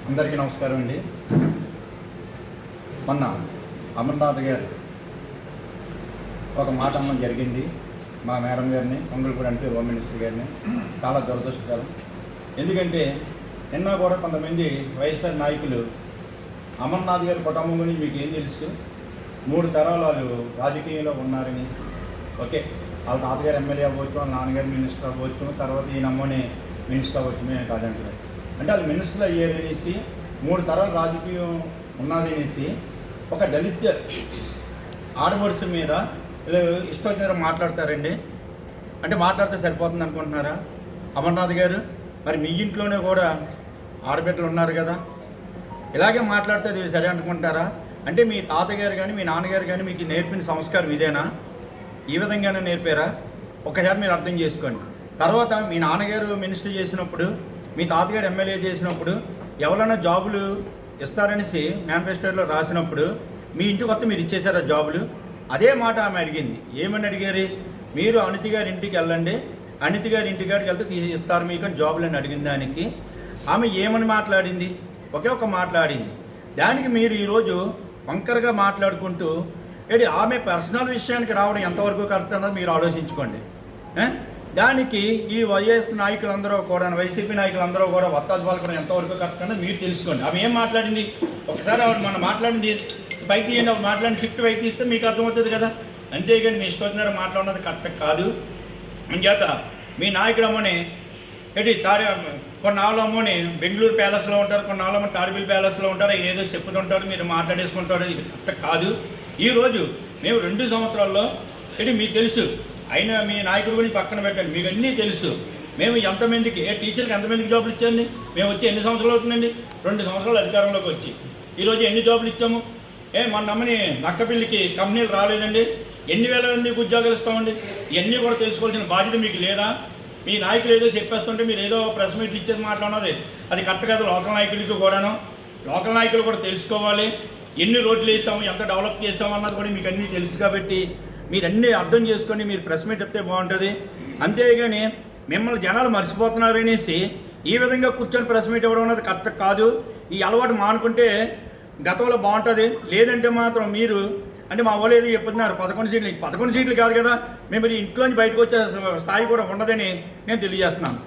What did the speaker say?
అందరికీ నమస్కారం అండి. మొన్న అమర్నాథ్ గారు ఒక మాట అమ్మడం జరిగింది. మా మేడం గారిని, పొంగల్పూడి అంటే హోమ్ మినిస్టర్ గారిని. చాలా దురదృష్టకరం. ఎందుకంటే నిన్న కూడా కొంతమంది వైఎస్ఆర్ నాయకులు అమర్నాథ్ గారి కుటుంబం గురించి మీకు ఏం తెలుసు, 3 తరాలు వాళ్ళు రాజకీయంలో ఉన్నారని. ఓకే, వాళ్ళ తాతగారు ఎమ్మెల్యే అవ్వచ్చు, వాళ్ళ నాన్నగారు మినిస్టర్ అవ్వచ్చు, తర్వాత ఈయన అమ్మని మినిస్టర్ అవ్వచ్చు, మేము కాదంటారు. అంటే వాళ్ళు మినిస్టర్లు అయ్యారనేసి 3 తరాలు రాజకీయం ఉన్నదనేసి ఒక దళిత ఆడపడుచు మీద ఇష్టం వచ్చిన మాట్లాడతారండి. అంటే మాట్లాడితే సరిపోతుంది అనుకుంటున్నారా? అమర్నాథ్ గారు, మరి మీ ఇంట్లోనే కూడా ఆడబిడ్డలు ఉన్నారు కదా, ఇలాగే మాట్లాడితే అది సరే అనుకుంటారా? అంటే మీ తాతగారు కానీ మీ నాన్నగారు కానీ మీకు నేర్పిన సంస్కారం ఇదేనా? ఈ విధంగానే నేర్పారా? ఒకసారి మీరు అర్థం చేసుకోండి. తర్వాత మీ నాన్నగారు మినిస్టర్ చేసినప్పుడు, మీ తాతగారు ఎమ్మెల్యే చేసినప్పుడు ఎవరైనా జాబులు ఇస్తారనేసి మేనిఫెస్టోలో రాసినప్పుడు మీ ఇంటికి వస్తే మీరు ఇచ్చేసారా జాబులు? అదే మాట ఆమె అడిగింది. ఏమని అడిగారు? మీరు అనిత గారి ఇంటికి వెళ్ళండి, అనిత గారి ఇంటికాడికి వెళ్తే ఇస్తారు మీకు జాబులు అని అడిగిన దానికి ఆమె ఏమని మాట్లాడింది? ఒకే ఒక మాట్లాడింది. దానికి మీరు ఈరోజు వంకరగా మాట్లాడుకుంటూ ఆమె పర్సనల్ విషయానికి రావడం ఎంతవరకు కరెక్ట్ అన్నది మీరు ఆలోచించుకోండి. దానికి ఈ వైఎస్ నాయకులందరూ కూడా, వైసీపీ నాయకులందరూ కూడా వత్తాసు పలకడం ఎంతవరకు కరెక్ట్ అన్నది మీరు తెలుసుకోండి. ఆమె ఏం మాట్లాడింది ఒకసారి ఆవిడ మనం మాట్లాడింది పైకి తీయండి, మాట్లాడిన షిఫ్ట్ పైకి తీస్తే మీకు అర్థమవుతుంది కదా. అంతేగాని మీ ఇష్టం మాట్లాడినది కరెక్ట్ కాదు. అంచేత మీ నాయకుడు అమ్మని కొన్నాళ్ళు అమ్మని బెంగళూరు ప్యాలెస్లో ఉంటారు, కొన్నాళ్ళు అమ్మ తాడిపల్లి ప్యాలెస్లో ఉంటారు, ఆయన ఏదో చెప్పుతుంటాడు, మీరు మాట్లాడేసుకుంటాడు. ఇది కరెక్ట్ కాదు. ఈరోజు మేము 2 సంవత్సరాల్లో మీకు తెలుసు, అయినా మీ నాయకుడి గురించి పక్కన పెట్టండి, మీకు అన్నీ తెలుసు. మేము ఎంతమందికి టీచర్కి ఎంతమందికి జాబులు ఇచ్చాండి? మేము వచ్చి ఎన్ని సంవత్సరాలు అవుతుందండి? 2 సంవత్సరాలు అధికారంలోకి వచ్చి ఈరోజు ఎన్ని జాబులు ఇచ్చాము? మన నమ్మని నక్కపిల్లికి కంపెనీలు రాలేదండి, ఎన్ని వేల మందికి ఉద్యోగాలు ఇస్తామండి? ఇవన్నీ కూడా తెలుసుకోవాల్సిన బాధ్యత మీకు లేదా? మీ నాయకులు ఏదో చెప్పేస్తుంటే మీరు ఏదో ప్రెస్ మీట్లు ఇచ్చేసి మాట్లాడినది అది కరెక్ట్ కాదు. లోకల్ నాయకులకి కూడాను, లోకల్ నాయకులు కూడా తెలుసుకోవాలి. ఎన్ని రోడ్లు వేసాము, ఎంత డెవలప్ చేసాము అన్నది కూడా మీకు అన్నీ తెలుసు. కాబట్టి మీరు అన్నీ అర్థం చేసుకొని మీరు ప్రెస్ మీట్ చెప్తే బాగుంటుంది. అంతేగాని మిమ్మల్ని జనాలు మర్చిపోతున్నారు అనేసి ఈ విధంగా కూర్చొని ప్రెస్ మీట్ ఇవ్వడం అన్నది కరెక్ట్ కాదు. ఈ అలవాటు మానుకుంటే గతంలో బాగుంటుంది. లేదంటే మాత్రం మీరు అంటే మా వాళ్ళు ఏదో చెప్తున్నారు 11 సీట్లు కాదు కదా, మేము ఇంట్లోంచి బయటకు వచ్చే స్థాయి కూడా ఉండదని నేను తెలియజేస్తున్నాను.